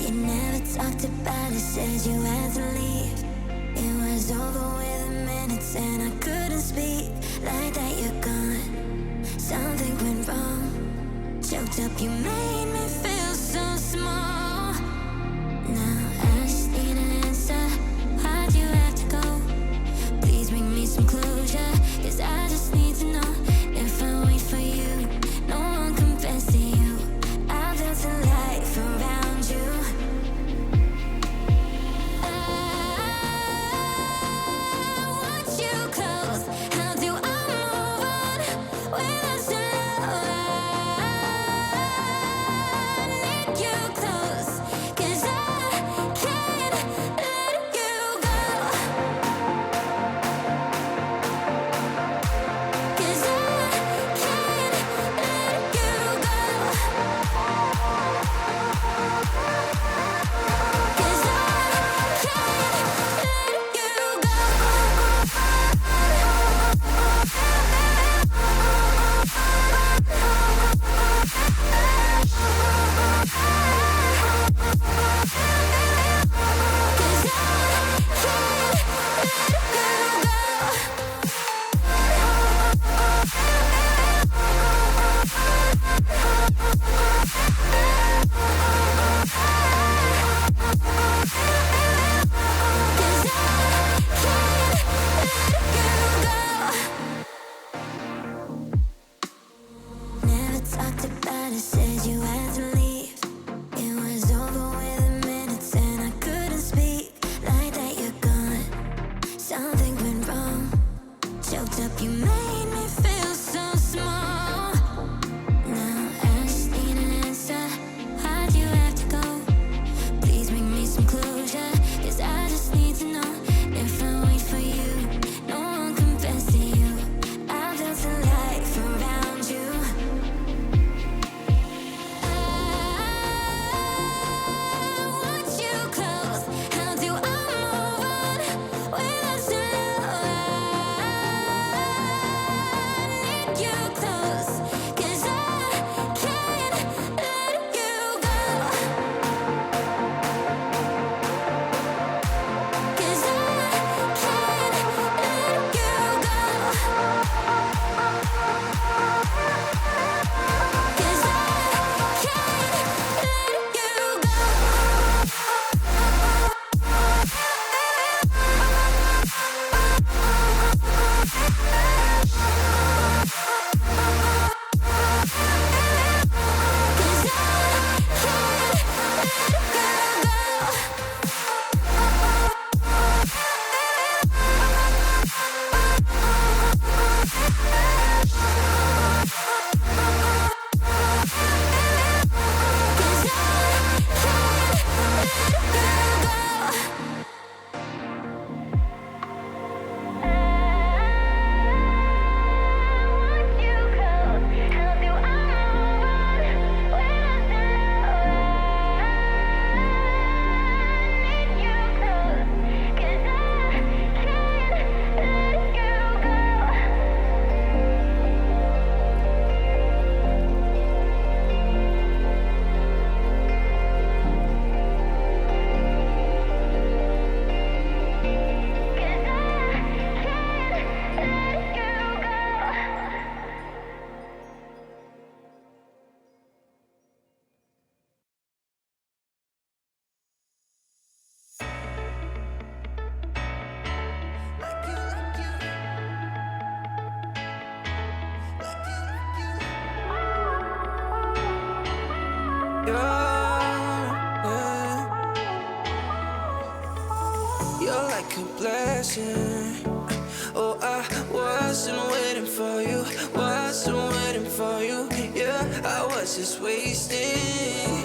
You never talked about it, said you had to leave. It was over within minutes and I couldn't speak. Like that you're gone, something went wrong. Choked up, you made me feel so small. Now I just need an answer. Why'd you have to go? Please bring me some closure, 'cause I just need to know. If I wait for you, no one compares to you. I built a life around you. I want you close. How do I move on without your love? I need you close, 'cause I can't let you go. 'Cause I can't let you go. 'Cause I never talked about it, said you had to leave. It was over within minutes and I couldn't speak. Like that you're gone, something went wrong. Choked up, you made me feel so small. Now I just need an answer. Why'd you have to go? Please bring me some closure, 'cause I just need to know. If I wait for you, no one compares to you. I built a life around you. I want you close. How do I move on without your love? I need you close, 'cause I can't let you go. 'Cause I can't let you go. 'Cause I can't let you go. You're like a blessing. Oh, I wasn't waiting for you, wasn't waiting for you. Yeah, I was just wasting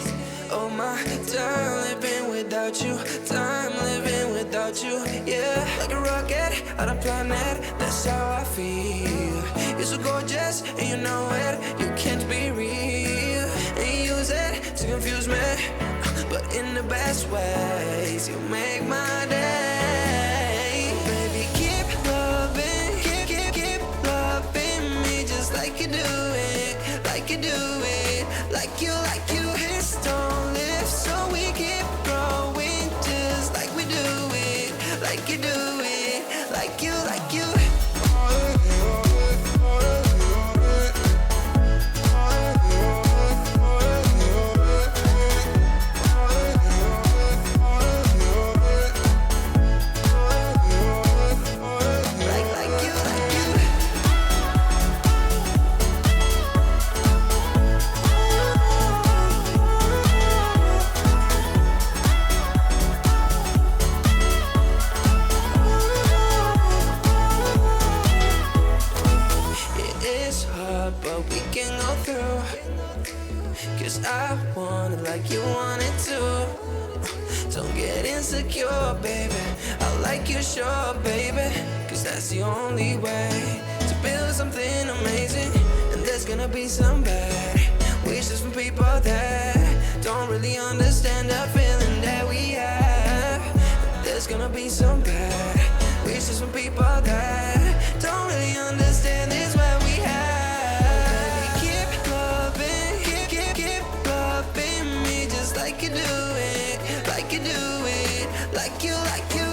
all my time living without you, time living without you. Yeah, like a rocket on a planet, that's how I feel. You're so gorgeous and you know it, you can't be real. And you use it to confuse me, but in the best ways. You make my day. Baby, keep loving, keep loving me just like you do it, like you do it, like you. Hips don't lift, so we keep you do it, like you, like you. I want it like you want it too. Don't get insecure, baby. I like you, sure, baby. Cause that's the only way to build something amazing. And there's gonna be some bad wishes from people that don't really understand the feeling that we have. And there's gonna be some bad wishes from people that don't really understand this what we have. Like you do it, like you do it, like you.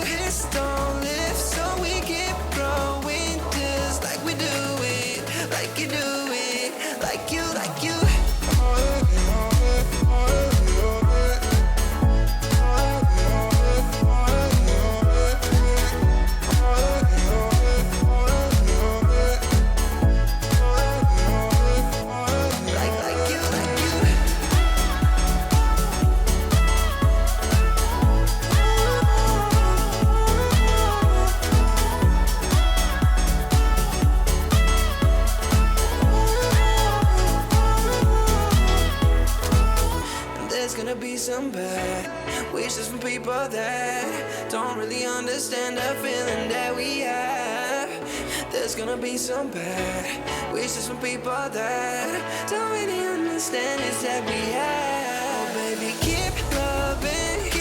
Hips don't lift, so we keep growing just like we do it, like you do it, like you, like you. Some bad wishes from people that don't really understand the feeling that we have. There's gonna be some bad wishes from people that don't really understand it's that we have. Oh, baby, keep loving,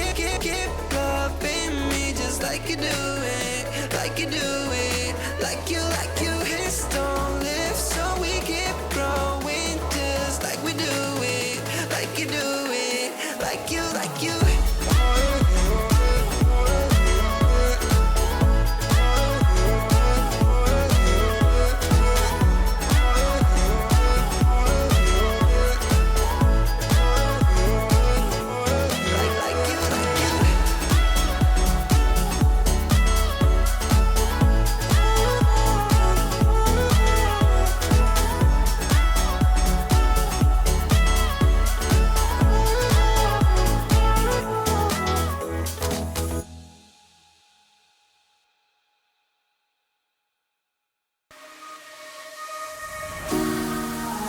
keep loving me just like you do it, like you do it, like you, like you. Hips don't lift, so we keep growing just like we do it, like you do it. Like you, like you.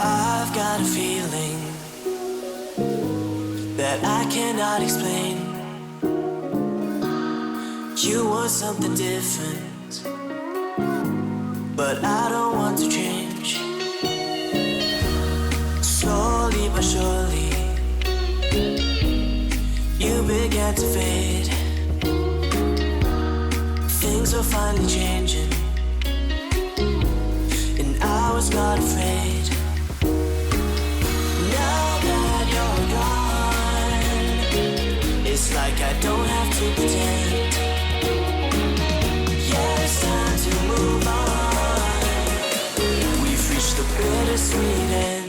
I've got a feeling that I cannot explain. You want something different, but I don't want to change. Slowly but surely, you began to fade. Things were finally changing, and I was not afraid. It's like I don't have to pretend. Yeah, it's time to move on. We've reached the bittersweet end.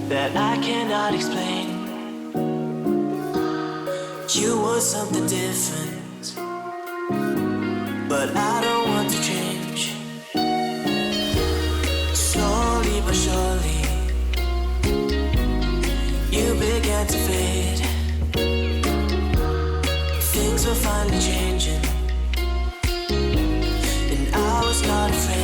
That I cannot explain. You want something different, but I don't want to change. Slowly but surely, you began to fade. Things were finally changing, and I was not afraid.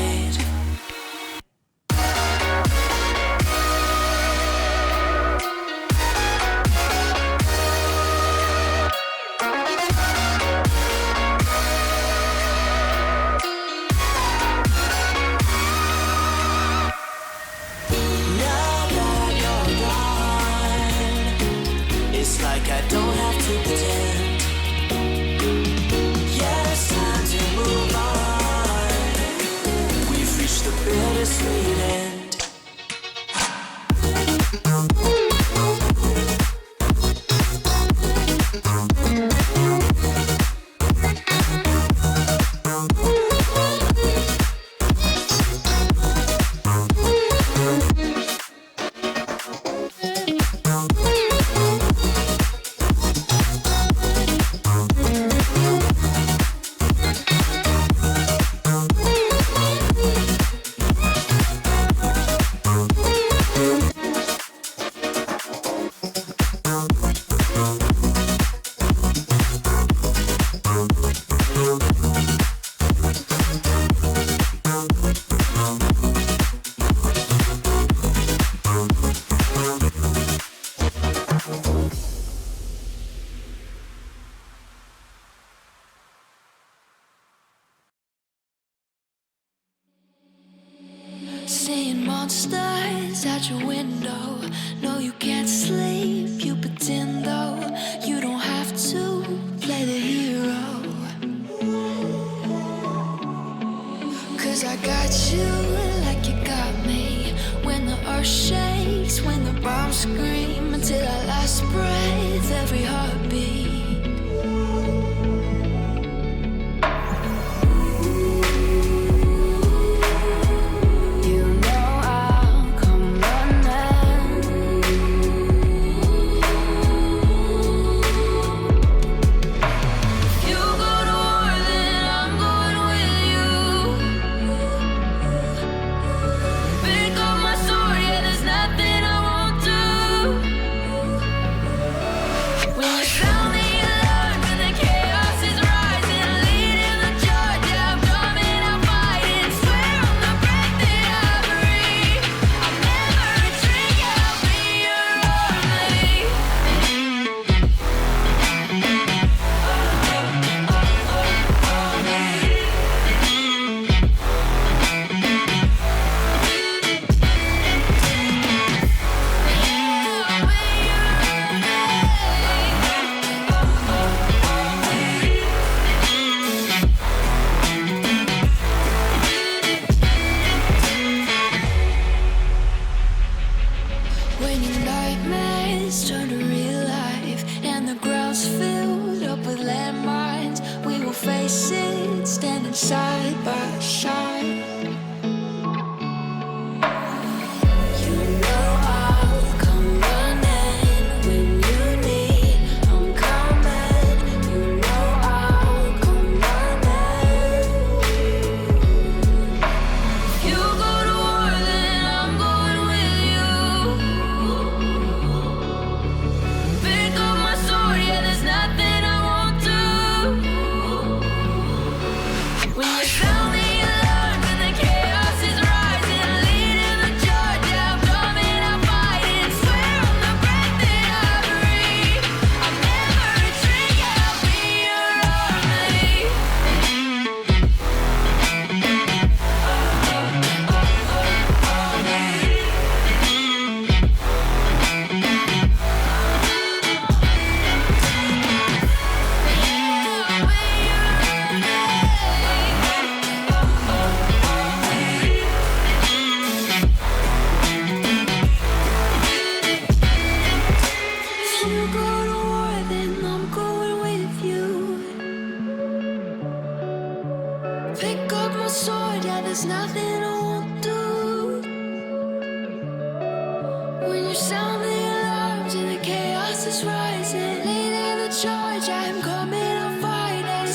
monsters at your window. No, you can't sleep, you pretend though. You don't have to play the hero. 'Cause I got you like you got me. When the earth shakes, when the bombs scream, until our last breath, every heartbeat.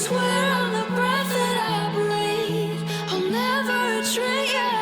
Swear on the breath that I breathe, I'll never retreat.